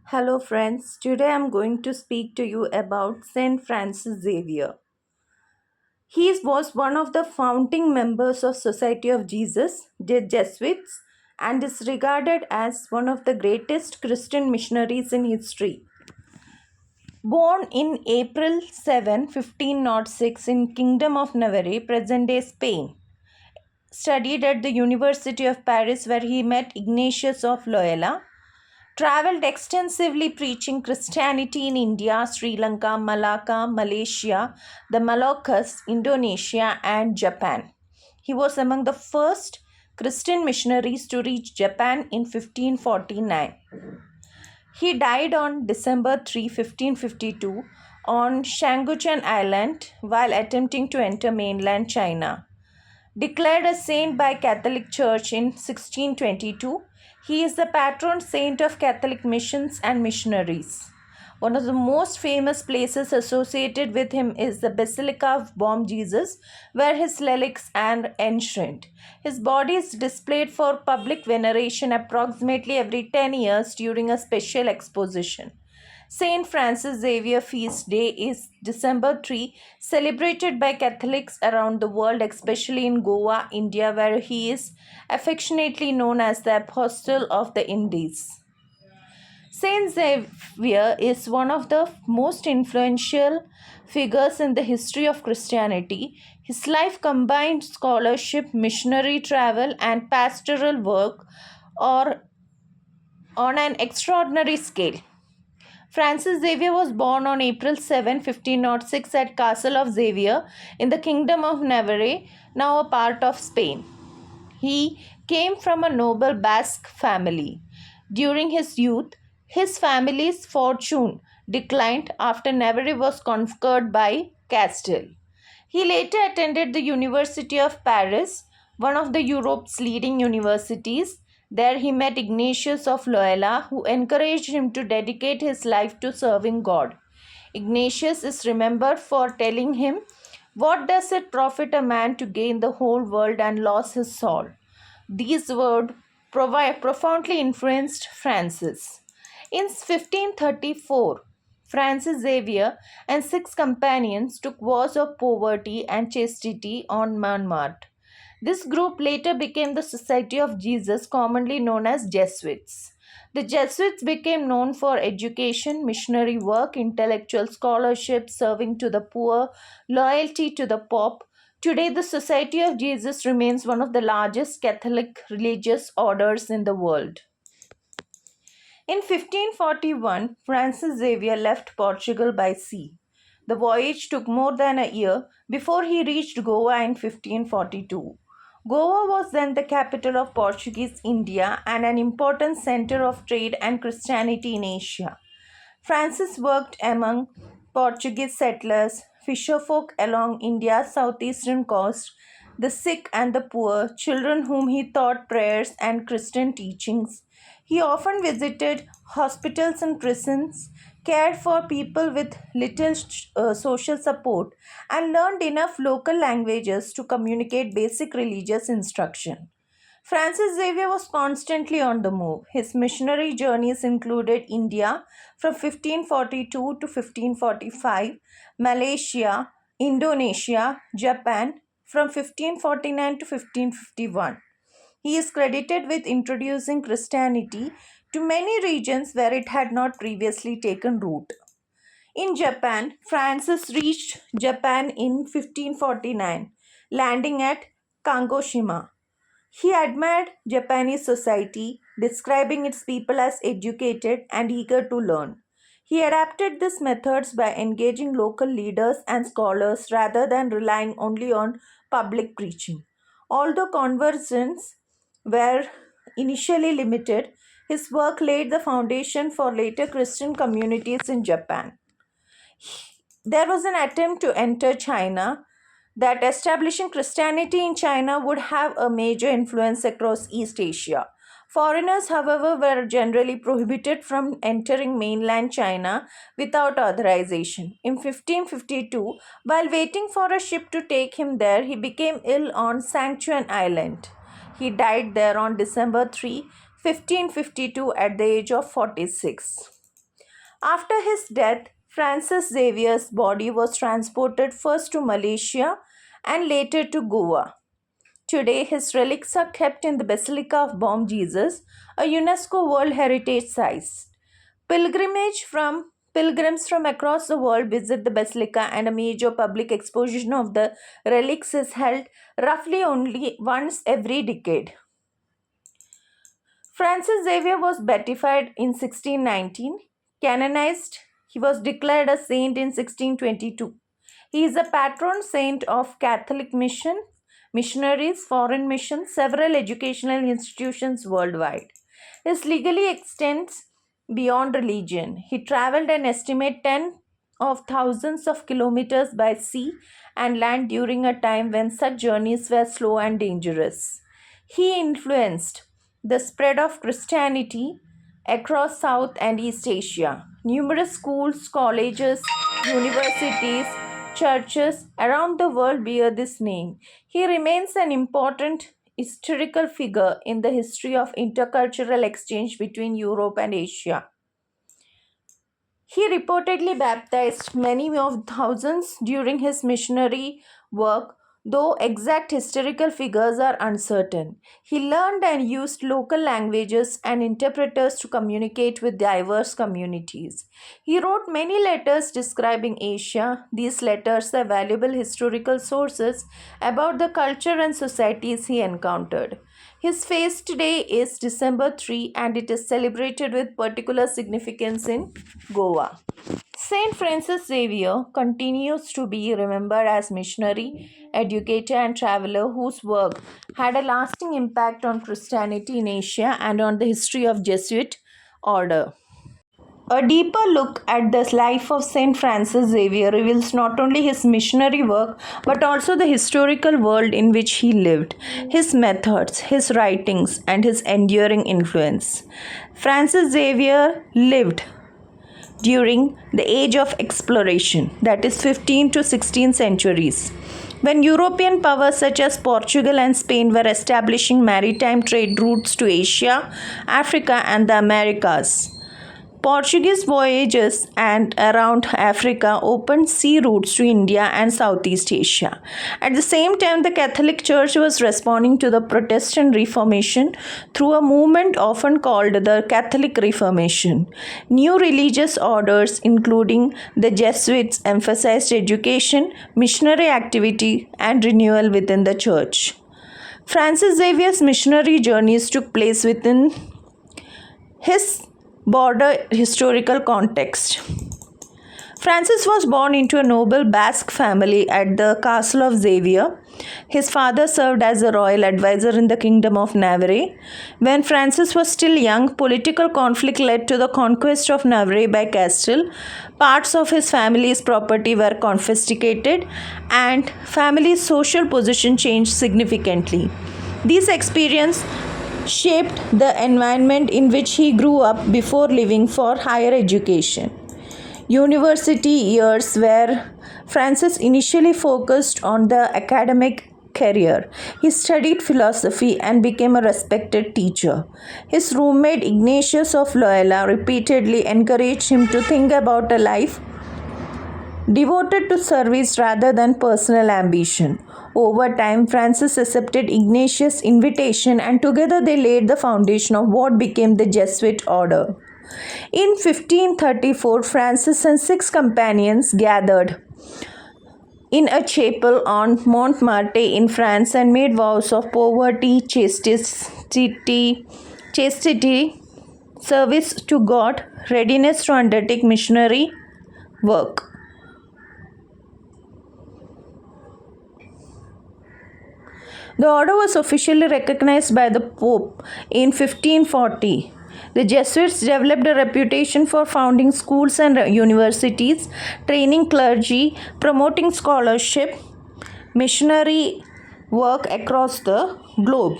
Hello, friends. Today I'm going to speak to you about Saint Francis Xavier. He was one of the founding members of Society of Jesus, the Jesuits, and is regarded as one of the greatest Christian missionaries in history. Born in April 7, 1506 in Kingdom of Navarre, present-day Spain, studied at the University of Paris where he met Ignatius of Loyola, traveled extensively preaching Christianity in India, Sri Lanka, Malacca, Malaysia, the Moluccas, Indonesia, and Japan. He was among the first Christian missionaries to reach Japan in 1549. He died on December 3, 1552, on Shanguchen Island while attempting to enter mainland China. Declared a saint by Catholic Church in 1622, he is the patron saint of Catholic missions and missionaries. One of the most famous places associated with him is the Basilica of Bom Jesus, where his relics are enshrined. His body is displayed for public veneration approximately every 10 years during a special exposition. Saint Francis Xavier Feast Day is December 3, celebrated by Catholics around the world, especially in Goa, India, where he is affectionately known as the Apostle of the Indies. Saint Xavier is one of the most influential figures in the history of Christianity. His life combined scholarship, missionary travel, and pastoral work or on an extraordinary scale. Francis Xavier was born on April 7, 1506 at Castle of Xavier in the Kingdom of Navarre, now a part of Spain. He came from a noble Basque family. During his youth, his family's fortune declined after Navarre was conquered by Castile. He later attended the University of Paris, one of the Europe's leading universities. There he met Ignatius of Loyola, who encouraged him to dedicate his life to serving God. Ignatius is remembered for telling him, "What does it profit a man to gain the whole world and lose his soul?" These words profoundly influenced Francis. In 1534, Francis Xavier and six companions took vows of poverty and chastity on Montmartre. This group later became the Society of Jesus, commonly known as Jesuits. The Jesuits became known for education, missionary work, intellectual scholarship, serving to the poor, loyalty to the Pope. Today, the Society of Jesus remains one of the largest Catholic religious orders in the world. In 1541, Francis Xavier left Portugal by sea. The voyage took more than a year before he reached Goa in 1542. Goa was then the capital of Portuguese India and an important center of trade and Christianity in Asia. Francis worked among Portuguese settlers, fisherfolk along India's southeastern coast, the sick and the poor, children whom he taught prayers and Christian teachings. He often visited hospitals and prisons, cared for people with little social support, and learned enough local languages to communicate basic religious instruction. Francis Xavier was constantly on the move. His missionary journeys included India from 1542 to 1545, Malaysia, Indonesia, Japan from 1549 to 1551. He is credited with introducing Christianity to many regions where it had not previously taken root. In Japan, Francis reached Japan in 1549, landing at Kagoshima. He admired Japanese society, describing its people as educated and eager to learn. He adapted these methods by engaging local leaders and scholars rather than relying only on public preaching. Although conversions were initially limited, his work laid the foundation for later Christian communities in Japan. There was an attempt to enter China, that establishing Christianity in China would have a major influence across East Asia. Foreigners, however, were generally prohibited from entering mainland China without authorization. In 1552, while waiting for a ship to take him there, he became ill on Sangchuan Island. He died there on December 3, 1552, at the age of 46. After his death, Francis Xavier's body was transported first to Malaysia and later to Goa. Today, his relics are kept in the Basilica of Bom Jesus, a UNESCO World Heritage Site. Pilgrims from across the world visit the basilica, and a major public exposition of the relics is held roughly only once every decade. Francis Xavier was beatified in 1619, canonized. He was declared a saint in 1622. He is a patron saint of Catholic missionaries, foreign missions, several educational institutions worldwide. His legally extends beyond religion. He traveled an estimate 10 of thousands of kilometers by sea and land during a time when such journeys were slow and dangerous. He influenced the spread of Christianity across South and East Asia. Numerous schools, colleges, universities, churches around the world bear this name. He remains an important historical figure in the history of intercultural exchange between Europe and Asia. He reportedly baptized many of thousands during his missionary work, though exact historical figures are uncertain. He learned and used local languages and interpreters to communicate with diverse communities. He wrote many letters describing Asia. These letters are valuable historical sources about the culture and societies he encountered. His feast day is December 3 and it is celebrated with particular significance in Goa. Saint Francis Xavier continues to be remembered as missionary, educator and traveler whose work had a lasting impact on Christianity in Asia and on the history of Jesuit order. A deeper look at the life of Saint Francis Xavier reveals not only his missionary work but also the historical world in which he lived, his methods, his writings, and his enduring influence. Francis Xavier lived during the age of exploration, that is 15th to 16th centuries, when European powers such as Portugal and Spain were establishing maritime trade routes to Asia, Africa, and the Americas. Portuguese voyages and around Africa opened sea routes to India and Southeast Asia. At the same time, the Catholic Church was responding to the Protestant Reformation through a movement often called the Catholic Reformation. New religious orders, including the Jesuits, emphasized education, missionary activity, and renewal within the Church. Francis Xavier's missionary journeys took place within his broader historical context. Francis was born into a noble Basque family at the castle of Xavier. His father served as a royal advisor in the kingdom of Navarre. When Francis was still young, political conflict led to the conquest of Navarre by Castile. Parts of his family's property were confiscated and family's social position changed significantly. These experiences shaped the environment in which he grew up before leaving for higher education. University years where Francis initially focused on the academic career. He studied philosophy and became a respected teacher. His roommate Ignatius of Loyola repeatedly encouraged him to think about a life devoted to service rather than personal ambition. Over time, Francis accepted Ignatius' invitation and together they laid the foundation of what became the Jesuit order. In 1534, Francis and 6 companions gathered in a chapel on Montmartre in France and made vows of poverty, chastity, service to God, readiness to undertake missionary work. The order was officially recognized by the Pope in 1540. The Jesuits developed a reputation for founding schools and universities, training clergy, promoting scholarship, missionary work across the globe.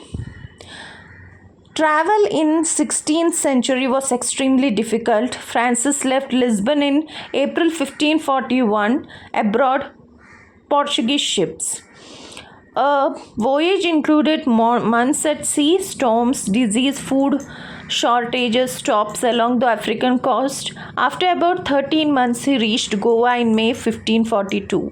Travel in 16th century was extremely difficult. Francis left Lisbon in April 1541 aboard Portuguese ships. A voyage included months at sea, storms, disease, food shortages stops along the African coast. After about 13 months, he reached Goa in May 1542.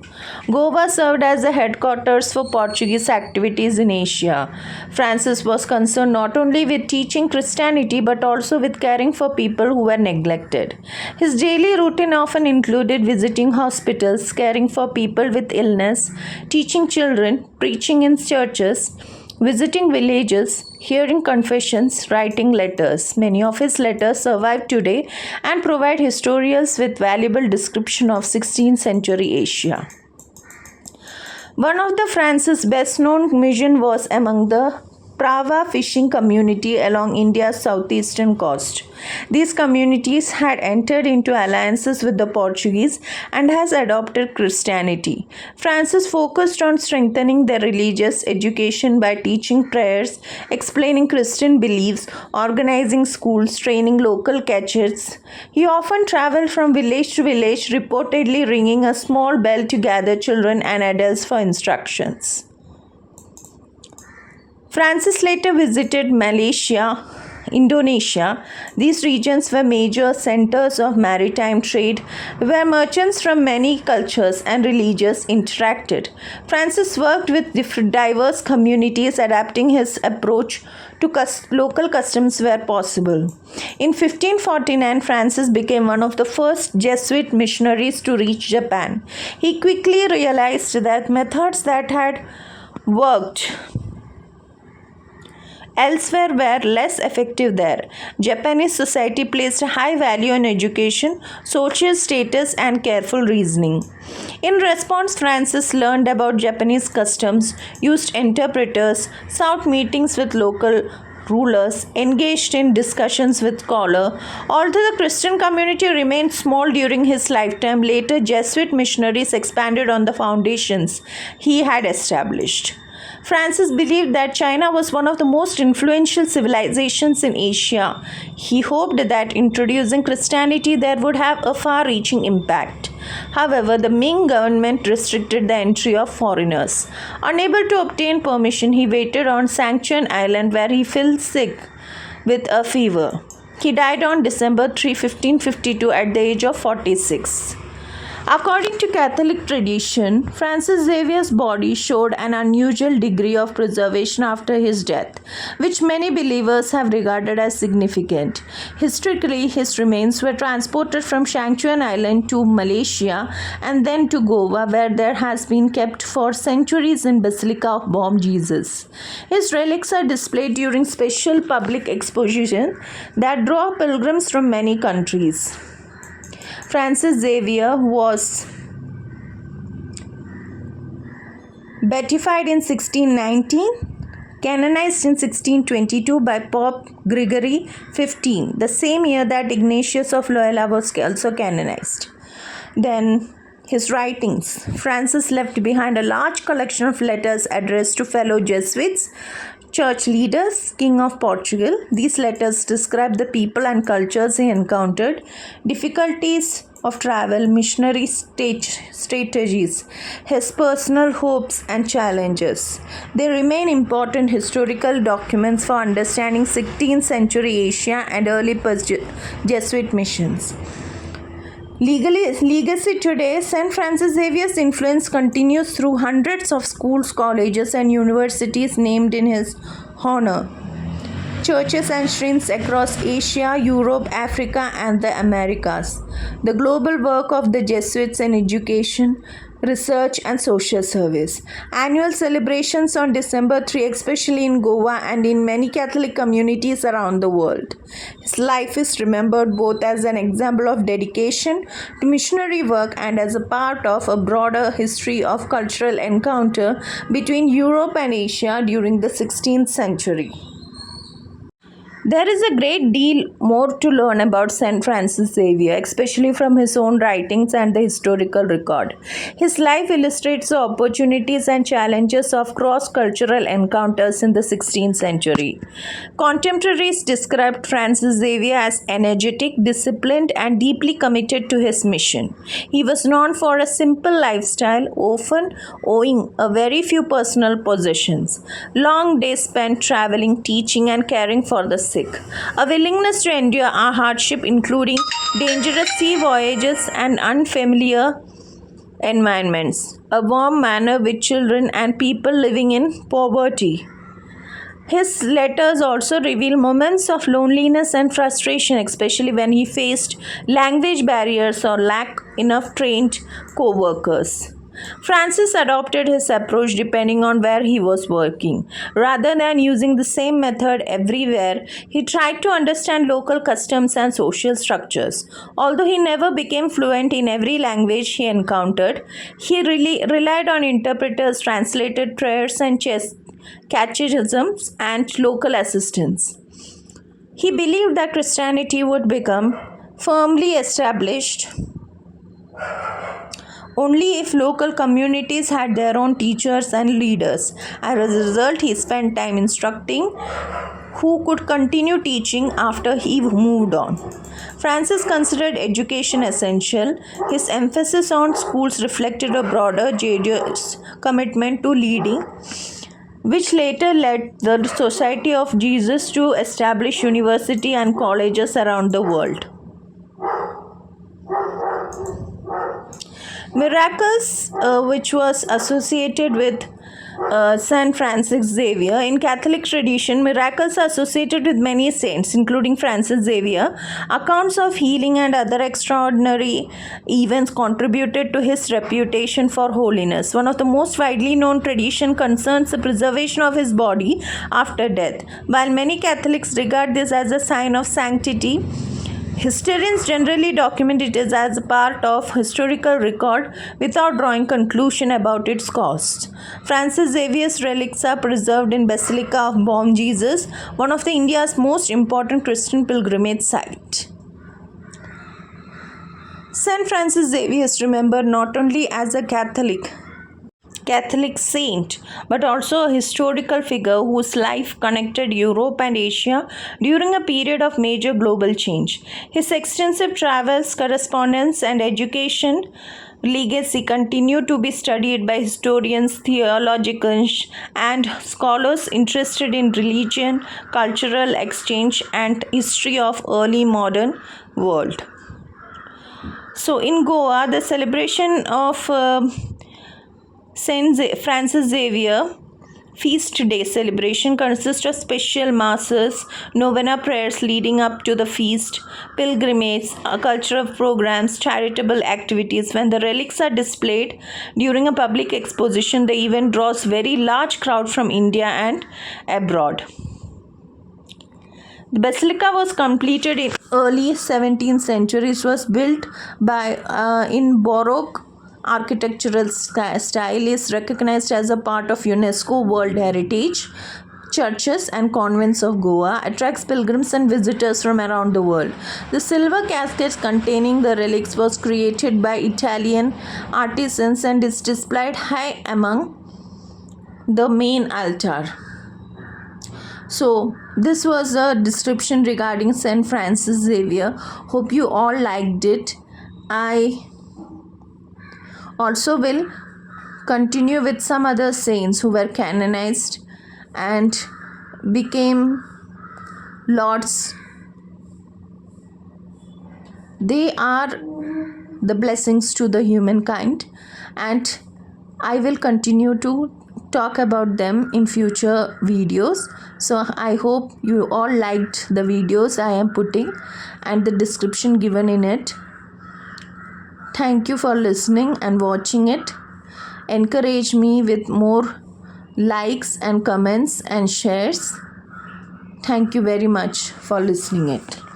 Goa served as the headquarters for Portuguese activities in Asia. Francis was concerned not only with teaching Christianity but also with caring for people who were neglected. His daily routine often included visiting hospitals, caring for people with illness, teaching children, preaching in churches, visiting villages, hearing confessions, writing letters. Many of his letters survive today and provide historians with valuable description of 16th century Asia. One of the Francis' best-known mission was among the Prava fishing community along India's southeastern coast. These communities had entered into alliances with the Portuguese and has adopted Christianity. Francis focused on strengthening their religious education by teaching prayers, explaining Christian beliefs, organizing schools, training local catchers. He often traveled from village to village, reportedly ringing a small bell to gather children and adults for instructions. Francis later visited Malaysia, Indonesia. These regions were major centers of maritime trade where merchants from many cultures and religions interacted. Francis worked with diverse communities, adapting his approach to local customs where possible. In 1549, Francis became one of the first Jesuit missionaries to reach Japan. He quickly realized that methods that had worked elsewhere were less effective there. Japanese society placed a high value on education, social status, and careful reasoning. In response, Francis learned about Japanese customs, used interpreters, sought meetings with local rulers, engaged in discussions with scholars. Although the Christian community remained small during his lifetime, later Jesuit missionaries expanded on the foundations he had established. Francis believed that China was one of the most influential civilizations in Asia. He hoped that introducing Christianity there would have a far-reaching impact. However, the Ming government restricted the entry of foreigners. Unable to obtain permission, he waited on Sanchuan Island where he fell sick with a fever. He died on December 3, 1552 at the age of 46. According to Catholic tradition, Francis Xavier's body showed an unusual degree of preservation after his death, which many believers have regarded as significant. Historically, his remains were transported from Sanchuan Island to Malaysia and then to Goa, where there has been kept for centuries in Basilica of Bom Jesus. His relics are displayed during special public expositions that draw pilgrims from many countries. Francis Xavier was beatified in 1619, canonized in 1622 by Pope Gregory XV, the same year that Ignatius of Loyola was also canonized. Then his writings. Francis left behind a large collection of letters addressed to fellow Jesuits, church leaders, King of Portugal. These letters describe the people and cultures he encountered, difficulties of travel, missionary strategies, his personal hopes and challenges. They remain important historical documents for understanding 16th century Asia and early Jesuit missions. Legacy today, St. Francis Xavier's influence continues through hundreds of schools, colleges, and universities named in his honor. Churches and shrines across Asia, Europe, Africa, and the Americas. The global work of the Jesuits in education, research, and social service. Annual celebrations on December 3, especially in Goa and in many Catholic communities around the world. His life is remembered both as an example of dedication to missionary work and as a part of a broader history of cultural encounter between Europe and Asia during the 16th century. There is a great deal more to learn about St. Francis Xavier, especially from his own writings and the historical record. His life illustrates the opportunities and challenges of cross-cultural encounters in the 16th century. Contemporaries described Francis Xavier as energetic, disciplined, and deeply committed to his mission. He was known for a simple lifestyle, often owning a very few personal possessions. Long days spent traveling, teaching, and caring for the ethic, a willingness to endure a hardship, including dangerous sea voyages and unfamiliar environments, a warm manner with children and people living in poverty. His letters also reveal moments of loneliness and frustration, especially when he faced language barriers or lacked enough trained co workers. Francis adopted his approach depending on where he was working. Rather than using the same method everywhere, he tried to understand local customs and social structures. Although he never became fluent in every language he encountered, he really relied on interpreters, translated prayers and catechisms, and local assistance. He believed that Christianity would become firmly established only if local communities had their own teachers and leaders. As a result, he spent time instructing who could continue teaching after he moved on. Francis considered education essential. His emphasis on schools reflected a broader religious commitment to leading, which later led the Society of Jesus to establish universities and colleges around the world. Miracles, which was associated with Saint Francis Xavier. In Catholic tradition, miracles are associated with many saints, including Francis Xavier. Accounts of healing and other extraordinary events contributed to his reputation for holiness. One of the most widely known tradition concerns the preservation of his body after death. While many Catholics regard this as a sign of sanctity, historians generally document it as a part of historical record without drawing conclusion about its cost. Francis Xavier's relics are preserved in Basilica of Bom Jesus, one of India's most important Christian pilgrimage site. Saint Francis Xavier is remembered not only as a Catholic saint, but also a historical figure whose life connected Europe and Asia during a period of major global change. His extensive travels, correspondence, and education legacy continue to be studied by historians, theologians, and scholars interested in religion, cultural exchange, and history of early modern world. So in Goa, the celebration of Saint Francis Xavier Feast Day celebration consists of special masses, novena prayers leading up to the feast, pilgrimages, cultural programs, charitable activities. When the relics are displayed during a public exposition, the event draws very large crowd from India and abroad. The basilica was completed in early 17th century. It was built by in Baroque architectural style, is recognized as a part of UNESCO World Heritage. Churches and convents of Goa attracts pilgrims and visitors from around the world. The silver casket containing the relics was created by Italian artisans and is displayed high among the main altar. So this was a description regarding Saint Francis Xavier. Hope you all liked it. I also will continue with some other saints who were canonized and became lords. They are the blessings to the humankind, and I will continue to talk about them in future videos. So I hope you all liked the videos I am putting and the description given in it. Thank you for listening and watching it. Encourage me with more likes and comments and shares. Thank you very much for listening it.